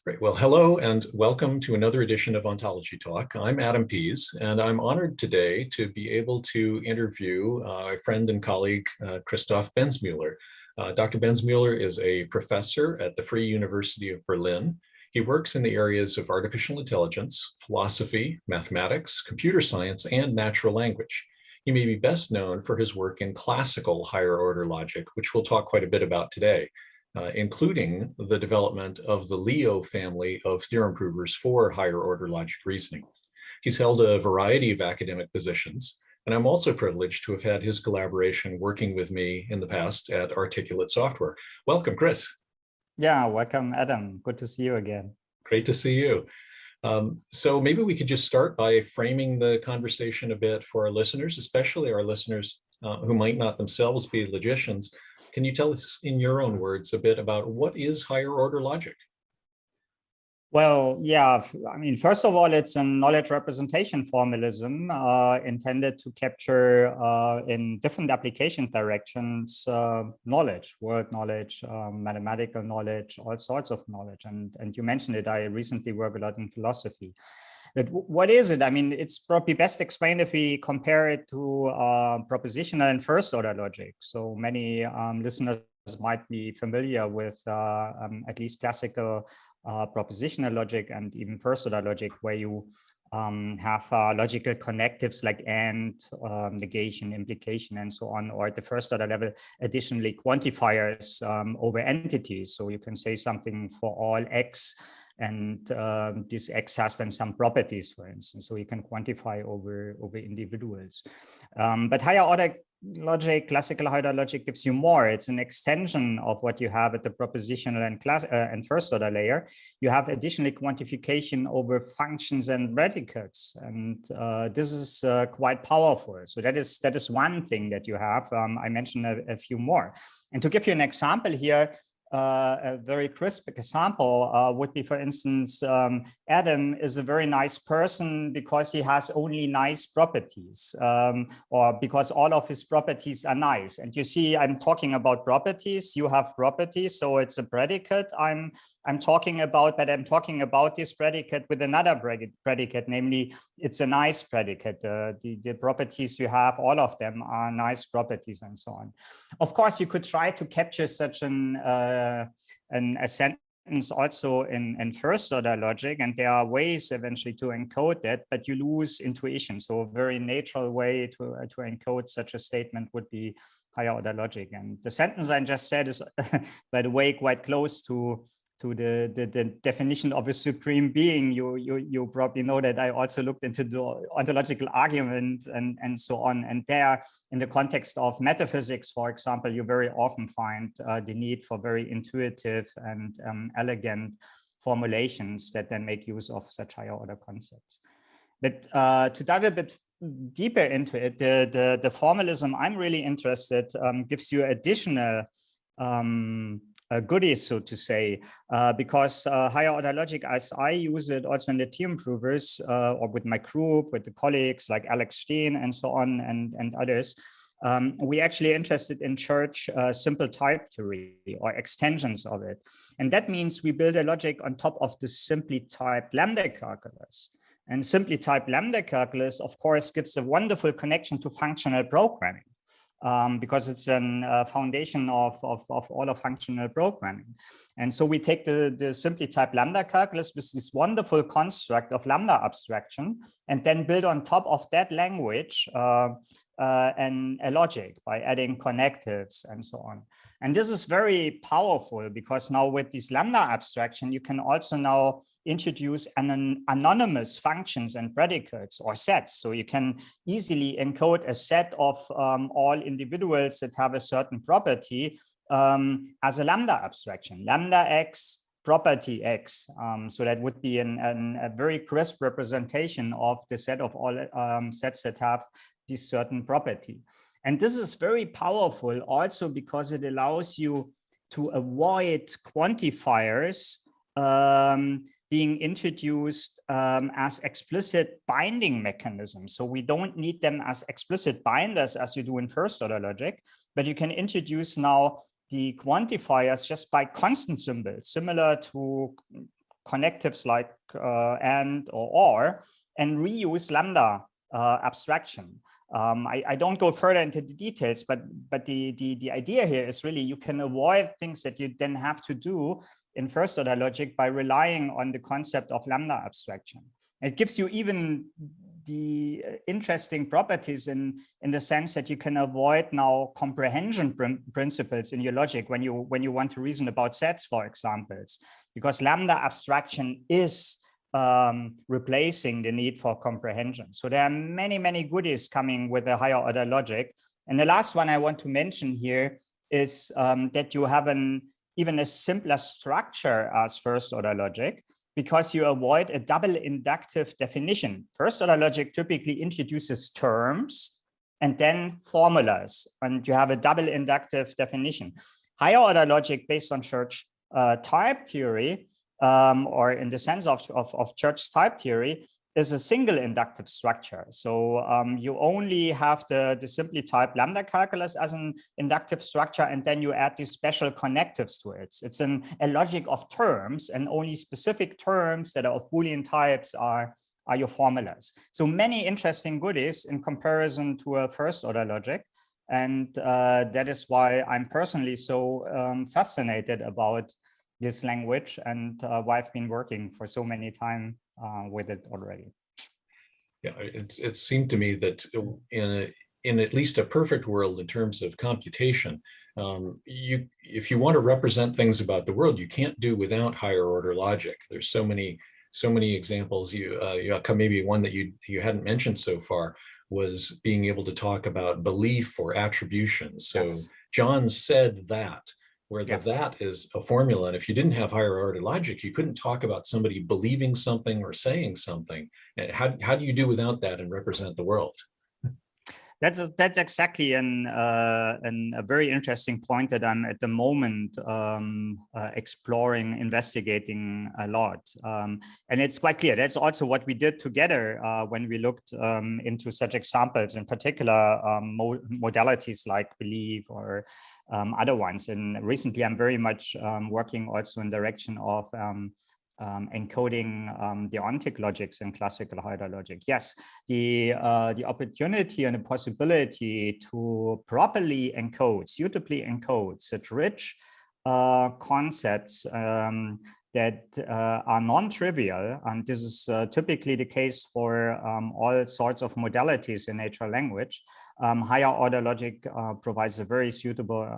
Great. Well, hello and welcome to another edition of Ontology Talk. I'm Adam Pease, and I'm honored today to be able to interview a friend and colleague, Christoph Benzmueller. Dr. Benzmueller is a professor at the Free University of Berlin. He works in the areas of artificial intelligence, philosophy, mathematics, computer science, and natural language. He may be best known for his work in classical higher order logic, which we'll talk quite a bit about today. Including the development of the Leo family of theorem provers for higher order logic reasoning. He's held a variety of academic positions, and I'm also privileged to have had his collaboration working with me in the past at Articulate Software. Welcome, Chris. Yeah, welcome, Adam. Good to see you again. Great to see you. So maybe we could just start by framing the conversation a bit for our listeners, especially our listeners who might not themselves be logicians. Can you tell us in your own words a bit about what is higher order logic? Well, yeah, I mean, first of all, it's a knowledge representation formalism intended to capture in different application directions knowledge, word knowledge, mathematical knowledge, all sorts of knowledge. And you mentioned it, I recently work a lot in philosophy. But what is it? I mean, it's probably best explained if we compare it to propositional and first order logic. So many listeners might be familiar with at least classical propositional logic and even first order logic, where you have logical connectives like and, negation, implication, and so on, or at the first order level, additionally quantifiers over entities. So you can say something for all x, and this x has then some properties, for instance, so you can quantify over individuals. But higher order logic, classical higher order logic, gives you more. It's an extension of what you have at the propositional and first order layer. You have additionally quantification over functions and predicates, and this is quite powerful. So that is one thing that you have. I mentioned a few more, and to give you an example here, a very crisp example would be, for instance, Adam is a very nice person because he has only nice properties, or because all of his properties are nice. And you see, I'm talking about properties, you have properties, so it's a predicate I'm talking about, but I'm talking about this predicate with another predicate, namely it's a nice predicate. The properties you have, all of them are nice properties, and so on. Of course, you could try to capture such a sentence also in first order logic, and there are ways eventually to encode that, but you lose intuition. So a very natural way to encode such a statement would be higher order logic. And the sentence I just said is, by the way, quite close to the definition of a supreme being. You probably know that I also looked into the ontological argument and so on. And there, in the context of metaphysics, for example, you very often find the need for very intuitive and elegant formulations that then make use of such higher order concepts. But to dive a bit deeper into it, the formalism I'm really interested gives you additional goodies, so to say, because higher order logic, as I use it also in the theorem provers, or with my group, with the colleagues like Alex Steen and so on, and others, we actually interested in church simple type theory or extensions of it. And that means we build a logic on top of the simply typed lambda calculus. And simply typed lambda calculus, of course, gives a wonderful connection to functional programming. Because it's a foundation of all of functional programming. And so we take the simply typed lambda calculus with this wonderful construct of lambda abstraction, and then build on top of that language and a logic by adding connectives and so on. And this is very powerful because now with this lambda abstraction, you can also now introduce anonymous functions and predicates or sets. So you can easily encode a set of all individuals that have a certain property as a lambda abstraction, lambda x, property x. So that would be a very crisp representation of the set of all sets that have this certain property. And this is very powerful also because it allows you to avoid quantifiers being introduced as explicit binding mechanisms. So we don't need them as explicit binders as you do in first order logic, but you can introduce now the quantifiers just by constant symbols, similar to connectives like and or, and reuse lambda abstraction. I don't go further into the details, but the idea here is really you can avoid things that you then have to do in first order logic by relying on the concept of lambda abstraction. It gives you even the interesting properties in the sense that you can avoid now comprehension principles in your logic when you want to reason about sets, for examples, because lambda abstraction is replacing the need for comprehension. So there are many goodies coming with a higher order logic. And the last one I want to mention here is that you have even a simpler structure as first order logic, because you avoid a double inductive definition. First order logic typically introduces terms and then formulas, and you have a double inductive definition. Higher order logic based on church type theory, or in the sense of church type theory, is a single inductive structure. So you only have the simply typed lambda calculus as an inductive structure, and then you add these special connectives to it. It's a logic of terms, and only specific terms that are of Boolean types are your formulas. So many interesting goodies in comparison to a first order logic. And that is why I'm personally so fascinated about this language, and why I've been working for so many time with it already. Yeah, it seemed to me that in at least a perfect world in terms of computation, if you want to represent things about the world, you can't do without higher order logic. There's so many examples. Maybe one that you hadn't mentioned so far was being able to talk about belief or attribution. So yes. John said that, where yes. That is a formula. And if you didn't have higher order logic, you couldn't talk about somebody believing something or saying something. And how do you do without that and represent the world? That's exactly a very interesting point that I'm at the moment exploring, investigating a lot. And it's quite clear. That's also what we did together when we looked into such examples, in particular modalities like belief or other ones. And recently, I'm very much working also in the direction of encoding the ontic logics in classical higher logic. Yes, the opportunity and the possibility to properly encode, suitably encode such rich concepts that are non-trivial, and this is typically the case for all sorts of modalities in natural language. Higher order logic provides a very suitable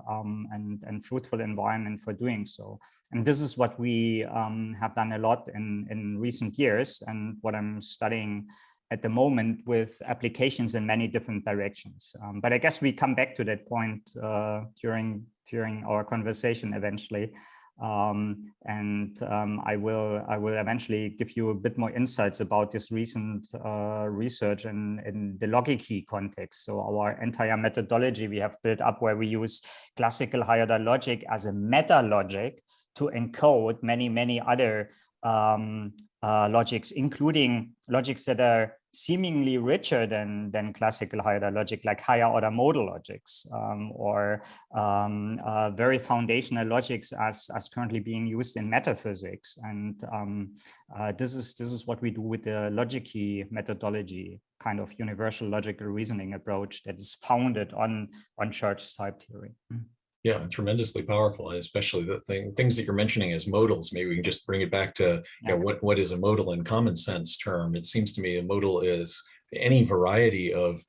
and fruitful environment for doing so. And this is what we have done a lot in recent years, and what I'm studying at the moment with applications in many different directions. But I guess we come back to that point during our conversation eventually. I will eventually give you a bit more insights about this recent research in the logic key context. So our entire methodology we have built up, where we use classical higher order logic as a meta logic to encode many other logics, including logics that are seemingly richer than classical higher order logic, like higher order modal logics, or very foundational logics as currently being used in metaphysics. And this is what we do with the logic key methodology, kind of universal logical reasoning approach that is founded on church type theory. Yeah, tremendously powerful, especially the things that you're mentioning as modals. Maybe we can just bring it back to what is a modal in common sense term. It seems to me a modal is any variety of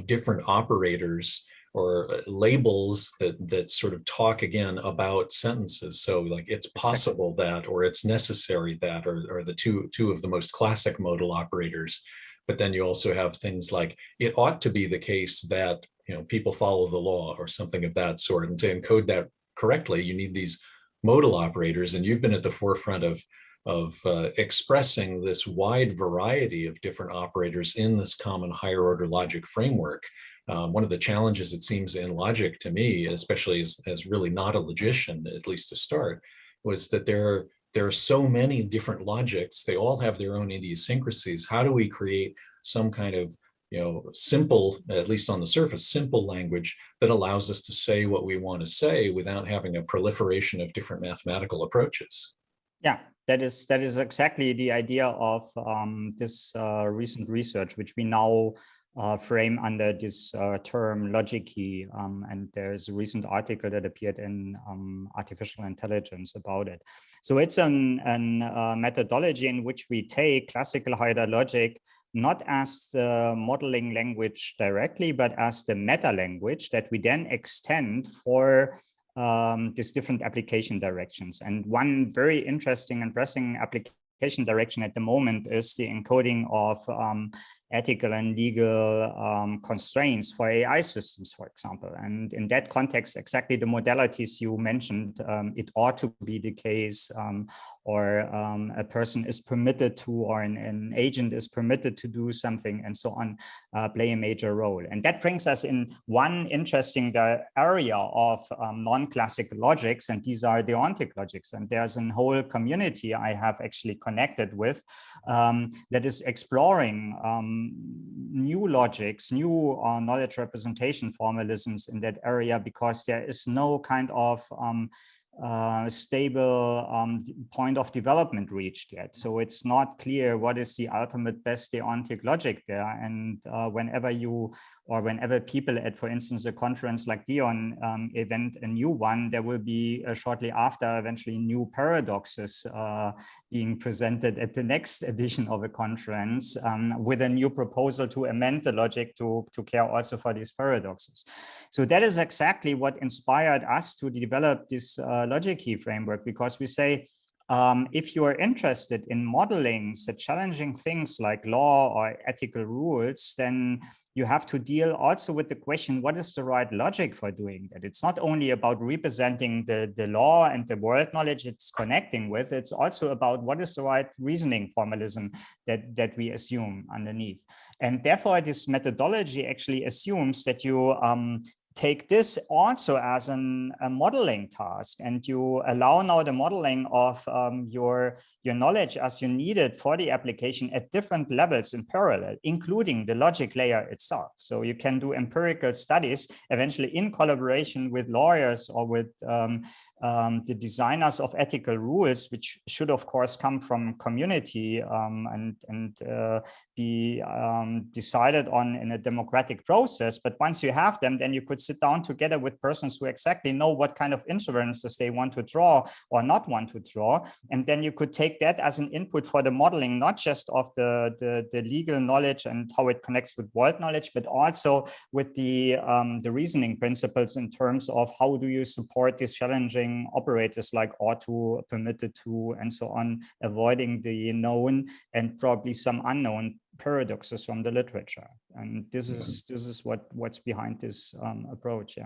different operators or labels that sort of talk again about sentences. So like it's possible that, or it's necessary that, or the two of the most classic modal operators. But then you also have things like it ought to be the case that people follow the law or something of that sort. And to encode that correctly, you need these modal operators. And you've been at the forefront of expressing this wide variety of different operators in this common higher order logic framework. One of the challenges, it seems, in logic to me, especially as really not a logician, at least to start, was that there are so many different logics. They all have their own idiosyncrasies. How do we create some kind of simple, at least on the surface, simple language that allows us to say what we want to say without having a proliferation of different mathematical approaches? Yeah, that is exactly the idea of this recent research, which we now frame under this term logicy. And there's a recent article that appeared in Artificial Intelligence about it. So it's a methodology in which we take classical hierarchical logic not as the modeling language directly, but as the meta language that we then extend for these different application directions. And one very interesting and pressing application direction at the moment is the encoding of ethical and legal constraints for AI systems, for example. And in that context, exactly the modalities you mentioned, it ought to be the case, or a person is permitted to, or an agent is permitted to do something, and so on, play a major role. And that brings us in one interesting area of non-classical logics, and these are the ontic logics. And there's a whole community I have actually connected with that is exploring new logics, new knowledge representation formalisms in that area, because there is no kind of stable point of development reached yet. So it's not clear what is the ultimate best deontic logic there. And whenever people at, for instance, a conference like Dion event a new one, there will be shortly after eventually new paradoxes being presented at the next edition of a conference with a new proposal to amend the logic to care also for these paradoxes. So that is exactly what inspired us to develop this logicy framework, because we say, if you are interested in modeling such challenging things like law or ethical rules, then you have to deal also with the question, what is the right logic for doing that? It's not only about representing the law and the world knowledge it's connecting with, it's also about what is the right reasoning formalism that we assume underneath. And therefore, this methodology actually assumes that you take this also as a modeling task, and you allow now the modeling of your knowledge as you need it for the application at different levels in parallel, including the logic layer itself. So you can do empirical studies eventually in collaboration with lawyers or with the designers of ethical rules, which should of course come from community and be decided on in a democratic process. But once you have them, then you could sit down together with persons who exactly know what kind of inferences they want to draw or not want to draw. And then you could take that as an input for the modeling, not just of the legal knowledge and how it connects with world knowledge, but also with the reasoning principles in terms of how do you support these challenging operators like ought to, permitted to, and so on, avoiding the known and probably some unknown paradoxes from the literature. And this is what's behind this approach.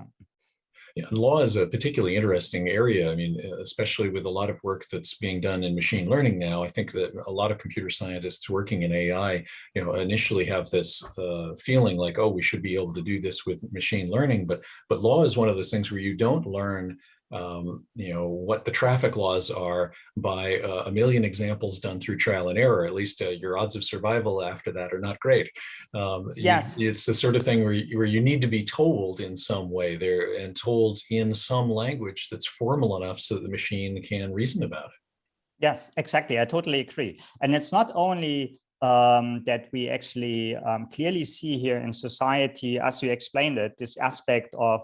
Yeah, law is a particularly interesting area. I mean, especially with a lot of work that's being done in machine learning now. I think that a lot of computer scientists working in AI, initially have this feeling like, oh, we should be able to do this with machine learning. But law is one of those things where you don't learn what the traffic laws are by a million examples done through trial and error. At least your odds of survival after that are not great. Yes. It's the sort of thing where you need to be told in some way there, and told in some language that's formal enough so that the machine can reason about it. Yes, exactly. I totally agree. And it's not only that we actually clearly see here in society, as you explained it, this aspect of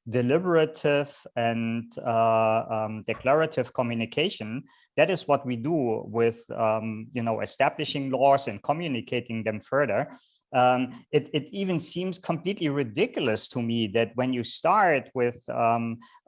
deliberative and declarative communication. That is what we do with establishing laws and communicating them further. It even seems completely ridiculous to me that when you start with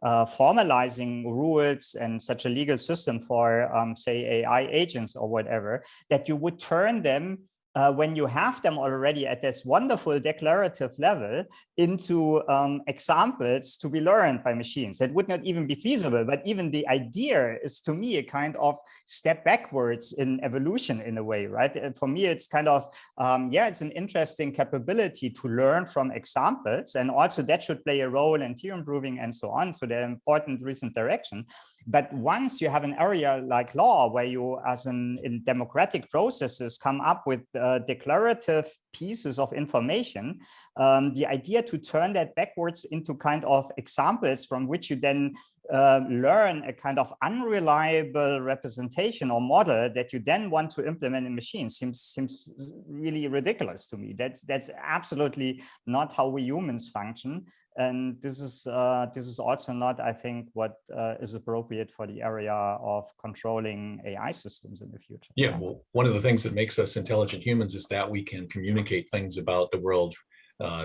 formalizing rules and such a legal system for, say, AI agents or whatever, that you would turn them, when you have them already at this wonderful declarative level, into examples to be learned by machines. That would not even be feasible, but even the idea is, to me, a kind of step backwards in evolution in a way, right? And for me, it's kind of, it's an interesting capability to learn from examples, and also that should play a role in theorem proving and so on. So they're important recent direction. But once you have an area like law, where you, as in democratic processes, come up with declarative pieces of information, the idea to turn that backwards into kind of examples from which you then learn a kind of unreliable representation or model that you then want to implement in machines seems really ridiculous to me. That's absolutely not how we humans function. And this is also not, I think, what is appropriate for the area of controlling AI systems in the future. Yeah, well, one of the things that makes us intelligent humans is that we can communicate things about the world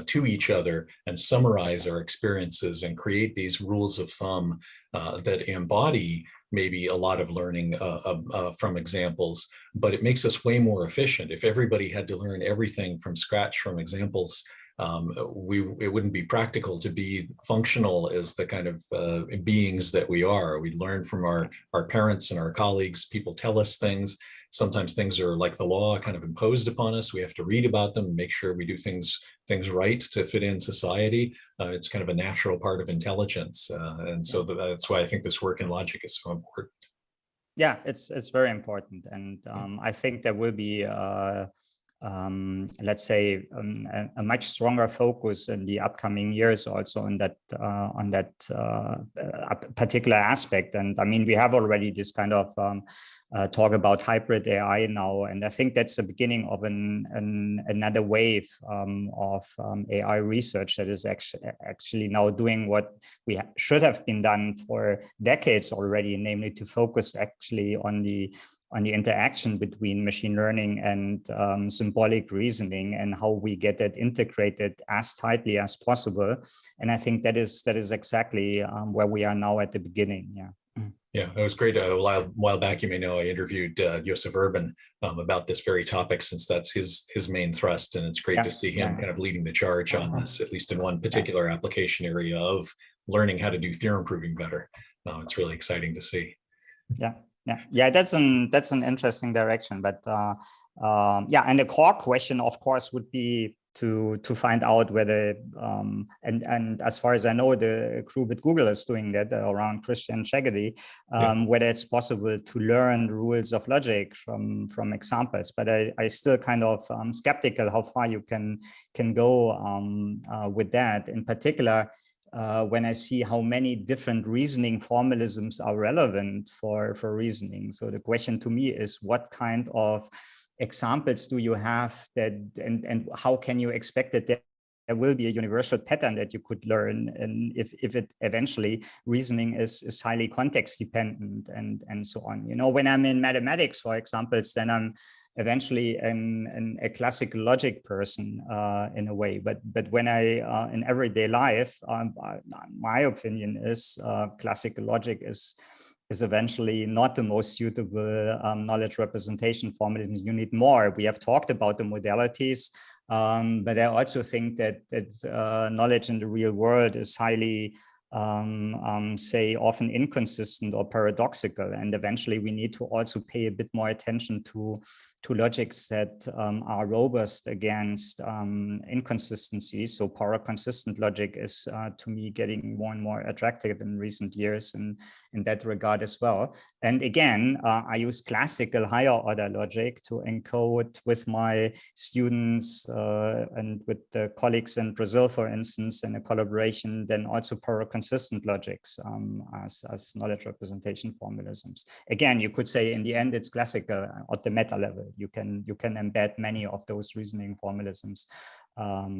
to each other and summarize our experiences and create these rules of thumb that embody maybe a lot of learning from examples, but it makes us way more efficient. If everybody had to learn everything from scratch from examples, it wouldn't be practical to be functional as the kind of beings that we are. We learn from our parents and our colleagues. People tell us things. Sometimes things are like the law, kind of imposed upon us. We have to read about them, make sure we do things right to fit in society. It's kind of a natural part of intelligence. And so that's why I think this work in logic is so important. Yeah, it's very important. And I think there will be let's say a much stronger focus in the upcoming years also on that particular aspect. And I mean, we have already this kind of talk about hybrid AI now, and I think that's the beginning of another wave of AI research that is actually now doing what we should have been done for decades already, namely to focus actually on the interaction between machine learning and symbolic reasoning and how we get that integrated as tightly as possible. And I think that is exactly where we are now at the beginning. Yeah. Yeah, that was great. A while back, you may know, I interviewed Joseph Urban about this very topic, since that's his main thrust. And it's great to see him kind of leading the charge on this, at least in one particular application area of learning how to do theorem proving better. It's really exciting to see. Yeah, that's an interesting direction. But yeah, and the core question, of course, would be to find out whether and as far as I know, the crew with Google is doing that around Christian Chagedy, whether it's possible to learn rules of logic from examples. But I still kind of skeptical how far you can go with that. In particular, when I see how many different reasoning formalisms are relevant for reasoning. So the question to me is, what kind of examples do you have that, and how can you expect that there will be a universal pattern that you could learn, and if it eventually reasoning is highly context dependent and so on. You know, when I'm in mathematics, for example, then I'm eventually a classical logic person in a way, but when I in everyday life, my opinion is classical logic is eventually not the most suitable knowledge representation formalism. You need more. We have talked about the modalities, but I also think that knowledge in the real world is highly say often inconsistent or paradoxical, and eventually we need to also pay a bit more attention to logics that are robust against inconsistency. So power consistent logic is to me getting more and more attractive in recent years in that regard as well. And again, I use classical higher order logic to encode with my students and with the colleagues in Brazil, for instance, in a collaboration, then also power consistent logics as knowledge representation formalisms. Again, you could say in the end it's classical at the meta level. You can embed many of those reasoning formalisms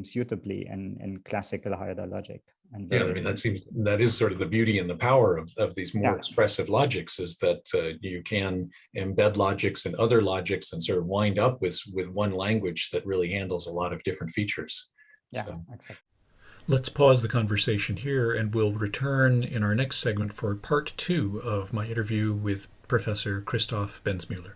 suitably in classical higher order logic. And yeah, I mean, that is sort of the beauty and the power of these more expressive logics, is that you can embed logics in other logics and sort of wind up with one language that really handles a lot of different features. Yeah, exactly. Let's pause the conversation here, and we'll return in our next segment for part 2 of my interview with Professor Christoph Benzmueller.